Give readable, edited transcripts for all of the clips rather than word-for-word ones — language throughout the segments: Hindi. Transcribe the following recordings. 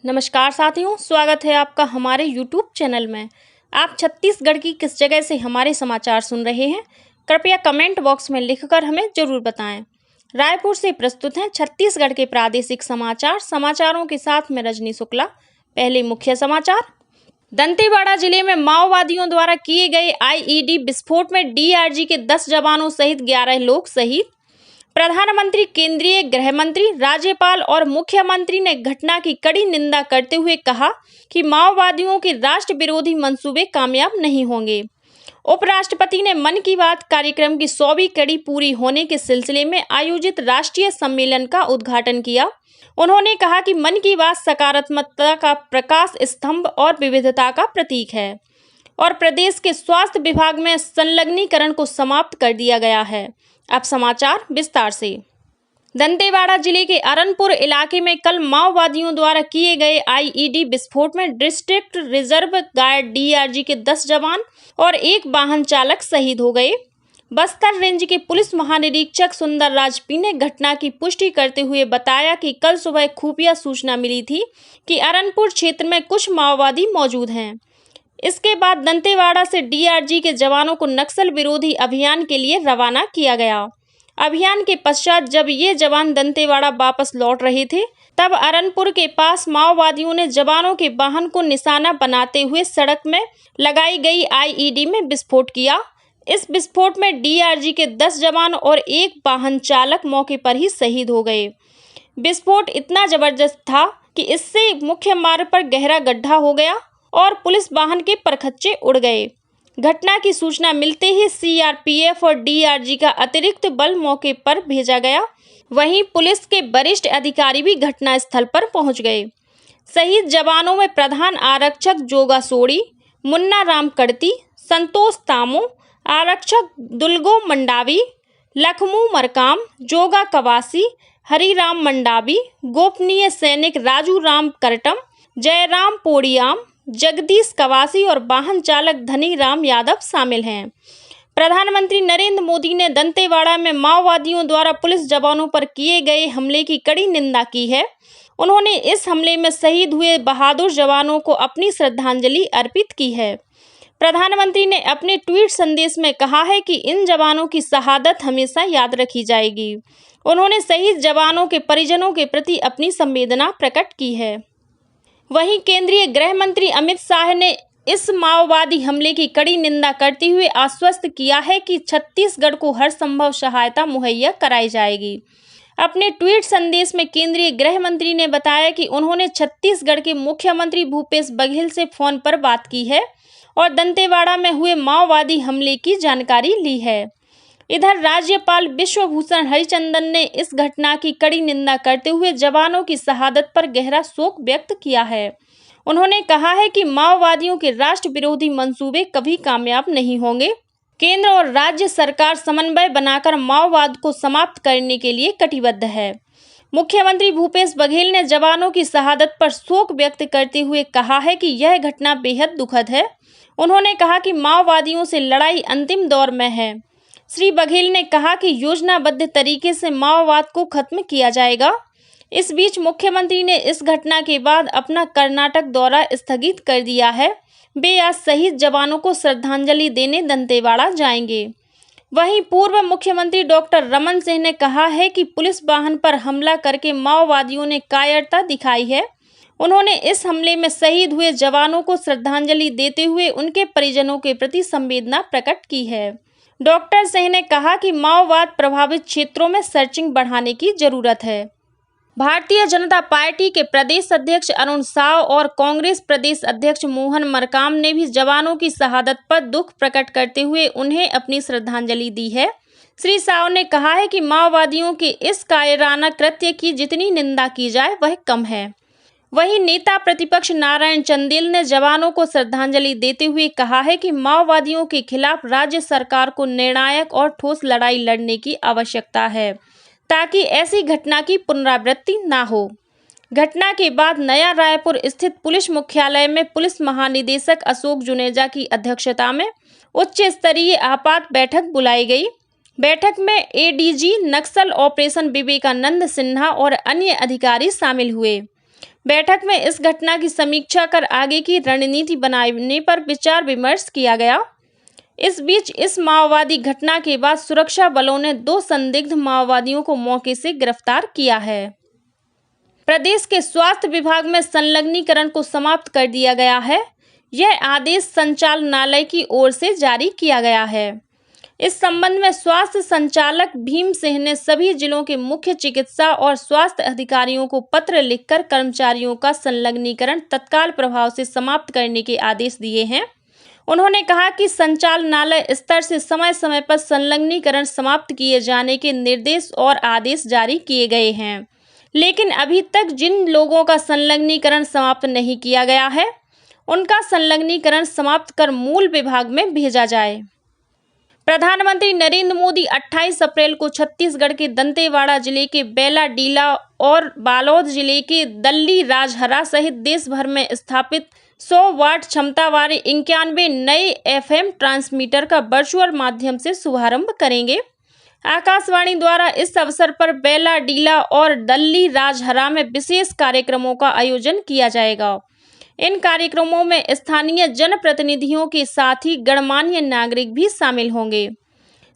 नमस्कार साथियों, स्वागत है आपका हमारे YouTube चैनल में। आप छत्तीसगढ़ की किस जगह से हमारे समाचार सुन रहे हैं, कृपया कमेंट बॉक्स में लिखकर हमें जरूर बताएं। रायपुर से प्रस्तुत हैं छत्तीसगढ़ के प्रादेशिक समाचार। समाचारों के साथ मैं रजनी शुक्ला। पहले मुख्य समाचार। दंतेवाड़ा जिले में माओवादियों द्वारा किए गए आईईडी विस्फोट में डीआरजी के 10 जवानों सहित 11 लोग शहीद। प्रधानमंत्री, केंद्रीय गृह मंत्री, राज्यपाल और मुख्यमंत्री ने घटना की कड़ी निंदा करते हुए कहा कि माओवादियों के राष्ट्र विरोधी मंसूबे कामयाब नहीं होंगे। उपराष्ट्रपति ने मन की बात कार्यक्रम की 100वीं कड़ी पूरी होने के सिलसिले में आयोजित राष्ट्रीय सम्मेलन का उद्घाटन किया। उन्होंने कहा कि मन की बात सकारात्मकता का प्रकाश स्तंभ और विविधता का प्रतीक है और प्रदेश के स्वास्थ्य विभाग में संलग्नीकरण को समाप्त कर दिया गया है। अब समाचार विस्तार से। दंतेवाड़ा जिले के अरनपुर इलाके में कल माओवादियों द्वारा किए गए आईईडी विस्फोट में डिस्ट्रिक्ट रिजर्व गार्ड डीआरजी के 10 जवान और एक वाहन चालक शहीद हो गए। बस्तर रेंज के पुलिस महानिरीक्षक सुंदरराज पी ने घटना की पुष्टि करते हुए बताया कि कल सुबह खुफिया सूचना मिली थी कि अरनपुर क्षेत्र में कुछ माओवादी मौजूद हैं। इसके बाद दंतेवाड़ा से डीआरजी के जवानों को नक्सल विरोधी अभियान के लिए रवाना किया गया। अभियान के पश्चात जब ये जवान दंतेवाड़ा वापस लौट रहे थे, तब अरनपुर के पास माओवादियों ने जवानों के वाहन को निशाना बनाते हुए सड़क में लगाई गई आईईडी में विस्फोट किया। इस विस्फोट में डीआरजी के 10 जवान और एक वाहन चालक मौके पर ही शहीद हो गए। विस्फोट इतना जबरदस्त था कि इससे मुख्य मार्ग पर गहरा गड्ढा हो गया और पुलिस वाहन के परखच्चे उड़ गए। घटना की सूचना मिलते ही सीआरपीएफ और डीआरजी का अतिरिक्त बल मौके पर भेजा गया। वहीं पुलिस के वरिष्ठ अधिकारी भी घटनास्थल पर पहुंच गए। शहीद जवानों में प्रधान आरक्षक जोगा सोड़ी, मुन्ना राम कड़ती, संतोष तामो, आरक्षक दुलगो मंडावी, लखमू मरकाम, जोगा कवासी, हरिराम मंडावी, गोपनीय सैनिक राजू राम करटम, जयराम पोड़ियाम, जगदीश कवासी और वाहन चालक धनी राम यादव शामिल हैं। प्रधानमंत्री नरेंद्र मोदी ने दंतेवाड़ा में माओवादियों द्वारा पुलिस जवानों पर किए गए हमले की कड़ी निंदा की है। उन्होंने इस हमले में शहीद हुए बहादुर जवानों को अपनी श्रद्धांजलि अर्पित की है। प्रधानमंत्री ने अपने ट्वीट संदेश में कहा है कि इन जवानों की शहादत हमेशा याद रखी जाएगी। उन्होंने शहीद जवानों के परिजनों के प्रति अपनी संवेदना प्रकट की है। वहीं केंद्रीय गृह मंत्री अमित शाह ने इस माओवादी हमले की कड़ी निंदा करते हुए आश्वस्त किया है कि छत्तीसगढ़ को हर संभव सहायता मुहैया कराई जाएगी। अपने ट्वीट संदेश में केंद्रीय गृह मंत्री ने बताया कि उन्होंने छत्तीसगढ़ के मुख्यमंत्री भूपेश बघेल से फोन पर बात की है और दंतेवाड़ा में हुए माओवादी हमले की जानकारी ली है। इधर राज्यपाल विश्वभूषण हरिचंदन ने इस घटना की कड़ी निंदा करते हुए जवानों की शहादत पर गहरा शोक व्यक्त किया है। उन्होंने कहा है कि माओवादियों के राष्ट्र विरोधी मंसूबे कभी कामयाब नहीं होंगे। केंद्र और राज्य सरकार समन्वय बनाकर माओवाद को समाप्त करने के लिए कटिबद्ध है। मुख्यमंत्री भूपेश बघेल ने जवानों की शहादत पर शोक व्यक्त करते हुए कहा है कि यह घटना बेहद दुखद है। उन्होंने कहा कि माओवादियों से लड़ाई अंतिम दौर में है। श्री बघेल ने कहा कि योजनाबद्ध तरीके से माओवाद को खत्म किया जाएगा। इस बीच मुख्यमंत्री ने इस घटना के बाद अपना कर्नाटक दौरा स्थगित कर दिया है। वे आज शहीद जवानों को श्रद्धांजलि देने दंतेवाड़ा जाएंगे। वहीं पूर्व मुख्यमंत्री डॉक्टर रमन सिंह ने कहा है कि पुलिस वाहन पर हमला करके माओवादियों ने कायरता दिखाई है। उन्होंने इस हमले में शहीद हुए जवानों को श्रद्धांजलि देते हुए उनके परिजनों के प्रति संवेदना प्रकट की है। डॉक्टर सिंह ने कहा कि माओवाद प्रभावित क्षेत्रों में सर्चिंग बढ़ाने की जरूरत है। भारतीय जनता पार्टी के प्रदेश अध्यक्ष अरुण साव और कांग्रेस प्रदेश अध्यक्ष मोहन मरकाम ने भी जवानों की शहादत पर दुख प्रकट करते हुए उन्हें अपनी श्रद्धांजलि दी है। श्री साव ने कहा है कि माओवादियों के इस कायराना कृत्य की जितनी निंदा की जाए वह कम है। वहीं नेता प्रतिपक्ष नारायण चंदेल ने जवानों को श्रद्धांजलि देते हुए कहा है कि माओवादियों के खिलाफ राज्य सरकार को निर्णायक और ठोस लड़ाई लड़ने की आवश्यकता है ताकि ऐसी घटना की पुनरावृत्ति न हो। घटना के बाद नया रायपुर स्थित पुलिस मुख्यालय में पुलिस महानिदेशक अशोक जुनेजा की अध्यक्षता में उच्च स्तरीय आपात बैठक बुलाई गई। बैठक में एडीजी नक्सल ऑपरेशन विवेकानंद सिन्हा और अन्य अधिकारी शामिल हुए। बैठक में इस घटना की समीक्षा कर आगे की रणनीति बनाने पर विचार विमर्श किया गया। इस बीच इस माओवादी घटना के बाद सुरक्षा बलों ने 2 संदिग्ध माओवादियों को मौके से गिरफ्तार किया है। प्रदेश के स्वास्थ्य विभाग में संलग्नीकरण को समाप्त कर दिया गया है। यह आदेश संचालनालय की ओर से जारी किया गया है। इस संबंध में स्वास्थ्य संचालक भीम सिंह ने सभी जिलों के मुख्य चिकित्सा और स्वास्थ्य अधिकारियों को पत्र लिखकर कर्मचारियों का संलग्नीकरण तत्काल प्रभाव से समाप्त करने के आदेश दिए हैं। उन्होंने कहा कि संचालनालय स्तर से समय समय पर संलग्नीकरण समाप्त किए जाने के निर्देश और आदेश जारी किए गए हैं, लेकिन अभी तक जिन लोगों का संलग्नीकरण समाप्त नहीं किया गया है, उनका संलग्नीकरण समाप्त कर मूल विभाग में भेजा जाए। प्रधानमंत्री नरेंद्र मोदी 28 अप्रैल को छत्तीसगढ़ के दंतेवाड़ा जिले के बेलाडीला और बालोद जिले के दल्ली राजहरा सहित देश भर में स्थापित 100 वाट क्षमता वाले 91 नए FM ट्रांसमीटर का वर्चुअल माध्यम से शुभारंभ करेंगे। आकाशवाणी द्वारा इस अवसर पर बेलाडीला और दल्ली राजहरा में विशेष कार्यक्रमों का आयोजन किया जाएगा। इन कार्यक्रमों में स्थानीय जनप्रतिनिधियों के साथ ही गणमान्य नागरिक भी शामिल होंगे।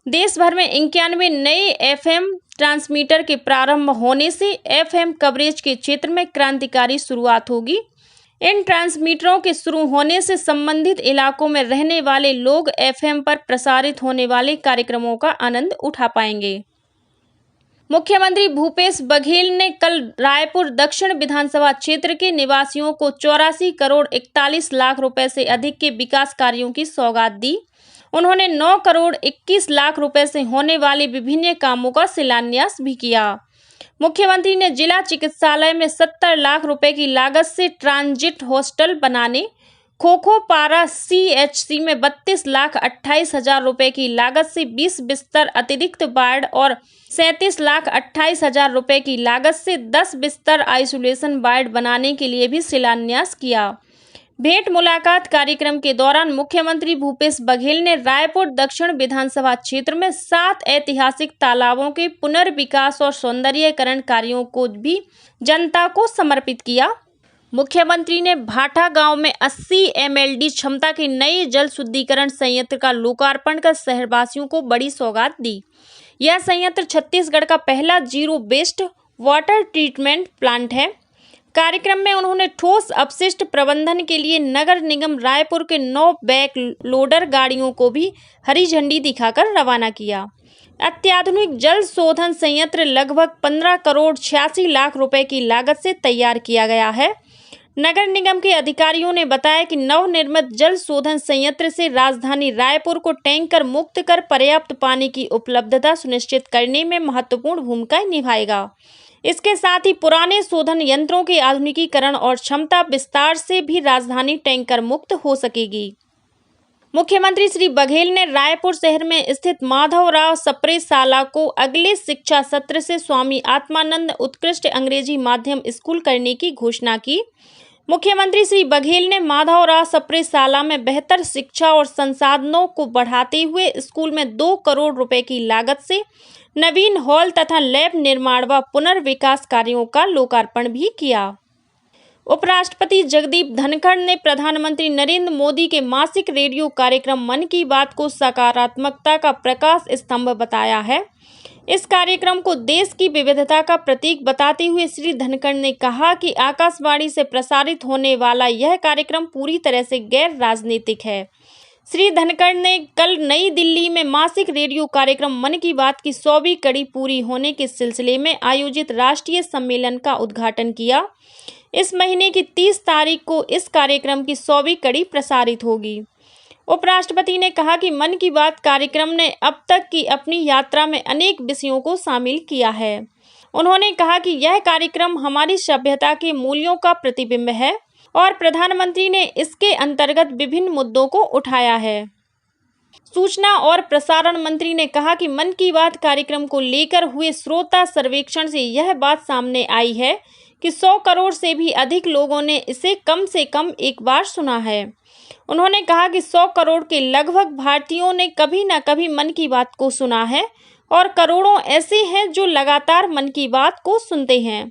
देश भर में 91 नए FM ट्रांसमीटर के प्रारंभ होने से FM कवरेज के क्षेत्र में क्रांतिकारी शुरुआत होगी। इन ट्रांसमीटरों के शुरू होने से संबंधित इलाकों में रहने वाले लोग FM पर प्रसारित होने वाले कार्यक्रमों का आनंद उठा पाएंगे। मुख्यमंत्री भूपेश बघेल ने कल रायपुर दक्षिण विधानसभा क्षेत्र के निवासियों को 84 करोड़ 41 लाख रुपए से अधिक के विकास कार्यों की सौगात दी। उन्होंने 9 करोड़ 21 लाख रुपए से होने वाले विभिन्न कामों का शिलान्यास भी किया। मुख्यमंत्री ने जिला चिकित्सालय में 70 लाख रुपए की लागत से ट्रांजिट हॉस्टल बनाने, खोखोपारा CHC में 32 लाख 28 हजार रुपए की लागत से 20 बिस्तर अतिरिक्त वार्ड और 37 लाख 28 हजार रुपए की लागत से 10 बिस्तर आइसोलेशन वार्ड बनाने के लिए भी शिलान्यास किया। भेंट मुलाकात कार्यक्रम के दौरान मुख्यमंत्री भूपेश बघेल ने रायपुर दक्षिण विधानसभा क्षेत्र में 7 ऐतिहासिक तालाबों के पुनर्विकास और सौंदर्यीकरण कार्यों को भी जनता को समर्पित किया। मुख्यमंत्री ने भाटा गांव में 80 MLD क्षमता के नए जल शुद्धिकरण संयंत्र का लोकार्पण कर शहरवासियों को बड़ी सौगात दी। यह संयंत्र छत्तीसगढ़ का पहला zero waste water treatment plant है। कार्यक्रम में उन्होंने ठोस अपशिष्ट प्रबंधन के लिए नगर निगम रायपुर के 9 बैक लोडर गाड़ियों को भी हरी झंडी दिखाकर रवाना किया। अत्याधुनिक जल शोधन संयंत्र लगभग 15 करोड़ 86 लाख रुपए की लागत से तैयार किया गया है। नगर निगम के अधिकारियों ने बताया कि नवनिर्मित जल शोधन संयंत्र से राजधानी रायपुर को टैंकर मुक्त कर पर्याप्त पानी की उपलब्धता सुनिश्चित करने में महत्वपूर्ण भूमिका निभाएगा। इसके साथ ही पुराने शोधन यंत्रों के आधुनिकीकरण और क्षमता विस्तार से भी राजधानी टैंकर मुक्त हो सकेगी। मुख्यमंत्री श्री बघेल ने रायपुर शहर में स्थित माधवराव सप्रे शाला को अगले शिक्षा सत्र से स्वामी आत्मानंद उत्कृष्ट अंग्रेजी माध्यम स्कूल करने की घोषणा की। मुख्यमंत्री श्री बघेल ने माधवराव सप्रे शाला में बेहतर शिक्षा और संसाधनों को बढ़ाते हुए स्कूल में 2 करोड़ रुपए की लागत से नवीन हॉल तथा लैब निर्माण व पुनर्विकास कार्यों का लोकार्पण भी किया। उपराष्ट्रपति जगदीप धनखड़ ने प्रधानमंत्री नरेंद्र मोदी के मासिक रेडियो कार्यक्रम मन की बात को सकारात्मकता का प्रकाश स्तंभ बताया है। इस कार्यक्रम को देश की विविधता का प्रतीक बताते हुए श्री धनखड़ ने कहा कि आकाशवाणी से प्रसारित होने वाला यह कार्यक्रम पूरी तरह से गैर राजनीतिक है। श्री धनखड़ ने कल नई दिल्ली में मासिक रेडियो कार्यक्रम मन की बात की 100वीं कड़ी पूरी होने के सिलसिले में आयोजित राष्ट्रीय सम्मेलन का उद्घाटन किया। इस महीने की 30 तारीख को इस कार्यक्रम की 100वीं कड़ी प्रसारित होगी। उपराष्ट्रपति ने कहा कि मन की बात कार्यक्रम ने अब तक की अपनी यात्रा में अनेक विषयों को शामिल किया है। उन्होंने कहा कि यह कार्यक्रम हमारी सभ्यता के मूल्यों का प्रतिबिंब है और प्रधानमंत्री ने इसके अंतर्गत विभिन्न मुद्दों को उठाया है। सूचना और प्रसारण मंत्री ने कहा कि मन की बात कार्यक्रम को लेकर हुए श्रोता सर्वेक्षण से यह बात सामने आई है कि 100 करोड़ से भी अधिक लोगों ने इसे कम से कम एक बार सुना है। उन्होंने कहा कि 100 करोड़ के लगभग भारतीयों ने कभी न कभी मन की बात को सुना है और करोड़ों ऐसे हैं जो लगातार मन की बात को सुनते हैं।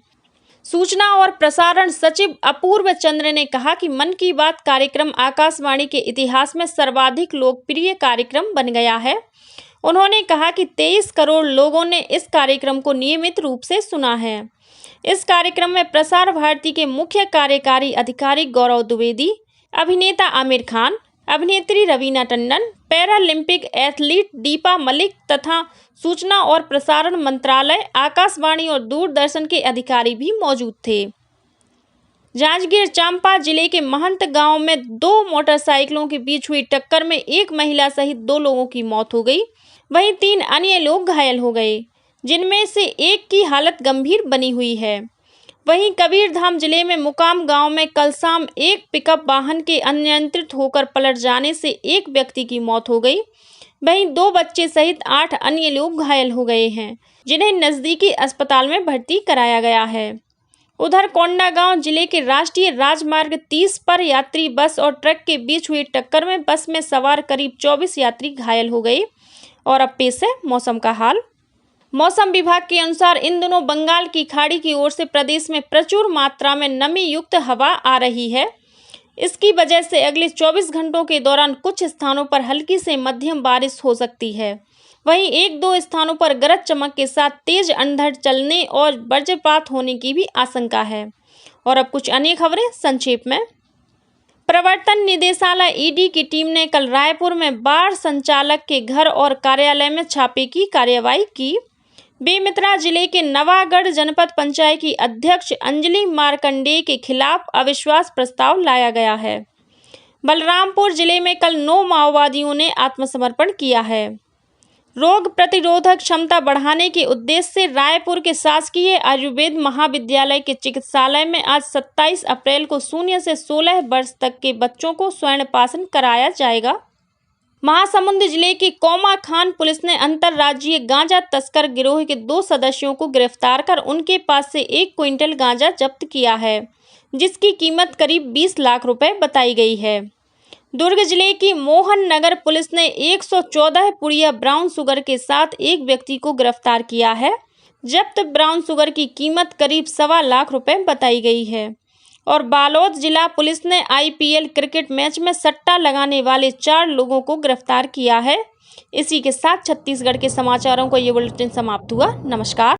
सूचना और प्रसारण सचिव अपूर्व चंद्र ने कहा कि मन की बात कार्यक्रम आकाशवाणी के इतिहास में सर्वाधिक लोकप्रिय कार्यक्रम बन गया है। उन्होंने कहा कि 23 करोड़ लोगों ने इस कार्यक्रम को नियमित रूप से सुना है। इस कार्यक्रम में प्रसार भारती के मुख्य कार्यकारी अधिकारी गौरव द्विवेदी, अभिनेता आमिर खान, अभिनेत्री रवीना टंडन, पैरालंपिक एथलीट दीपा मलिक तथा सूचना और प्रसारण मंत्रालय, आकाशवाणी और दूरदर्शन के अधिकारी भी मौजूद थे। जांजगीर चांपा जिले के महंत गांव में 2 मोटरसाइकिलों के बीच हुई टक्कर में एक महिला सहित 2 लोगों की मौत हो गई, वहीं 3 अन्य लोग घायल हो गए, जिनमें से एक की हालत गंभीर बनी हुई है। वहीं कबीरधाम जिले में मुकाम गांव में कल शाम एक पिकअप वाहन के अनियंत्रित होकर पलट जाने से एक व्यक्ति की मौत हो गई, वहीं 2 बच्चे सहित 8 अन्य लोग घायल हो गए हैं, जिन्हें नजदीकी अस्पताल में भर्ती कराया गया है। उधर कोंडागांव जिले के राष्ट्रीय राजमार्ग 30 पर यात्री बस और ट्रक के बीच हुई टक्कर में बस में सवार करीब 24 यात्री घायल हो गए। और अब पेश है मौसम का हाल। मौसम विभाग के अनुसार इन दिनों बंगाल की खाड़ी की ओर से प्रदेश में प्रचुर मात्रा में नमी युक्त हवा आ रही है। इसकी वजह से अगले 24 घंटों के दौरान कुछ स्थानों पर हल्की से मध्यम बारिश हो सकती है। वहीं 1-2 स्थानों पर गरज चमक के साथ तेज अंधड़ चलने और वज्रपात होने की भी आशंका है। और अब कुछ अन्य खबरें संक्षेप में। प्रवर्तन निदेशालय ईडी की टीम ने कल रायपुर में बाढ़ संचालक के घर और कार्यालय में छापे की कार्रवाई की। बेमेतरा जिले के नवागढ़ जनपद पंचायत की अध्यक्ष अंजलि मार्कंडेय के खिलाफ अविश्वास प्रस्ताव लाया गया है। बलरामपुर जिले में कल 9 माओवादियों ने आत्मसमर्पण किया है। रोग प्रतिरोधक क्षमता बढ़ाने के उद्देश्य से रायपुर के शासकीय आयुर्वेद महाविद्यालय के चिकित्सालय में आज 27 अप्रैल को 0 से 16 वर्ष तक के बच्चों को स्वर्णपाशन कराया जाएगा। महासमुंद जिले की कोमा खान पुलिस ने अंतर्राज्यीय गांजा तस्कर गिरोह के 2 सदस्यों को गिरफ्तार कर उनके पास से 1 क्विंटल गांजा जब्त किया है, जिसकी कीमत करीब 20 लाख रुपए बताई गई है। दुर्ग जिले की मोहन नगर पुलिस ने 114 पुड़िया ब्राउन शुगर के साथ एक व्यक्ति को गिरफ्तार किया है। जब्त ब्राउन शुगर की कीमत करीब 1.25 लाख रुपए बताई गई है। और बालोद जिला पुलिस ने IPL क्रिकेट मैच में सट्टा लगाने वाले 4 लोगों को गिरफ्तार किया है। इसी के साथ छत्तीसगढ़ के समाचारों को ये बुलेटिन समाप्त हुआ। नमस्कार।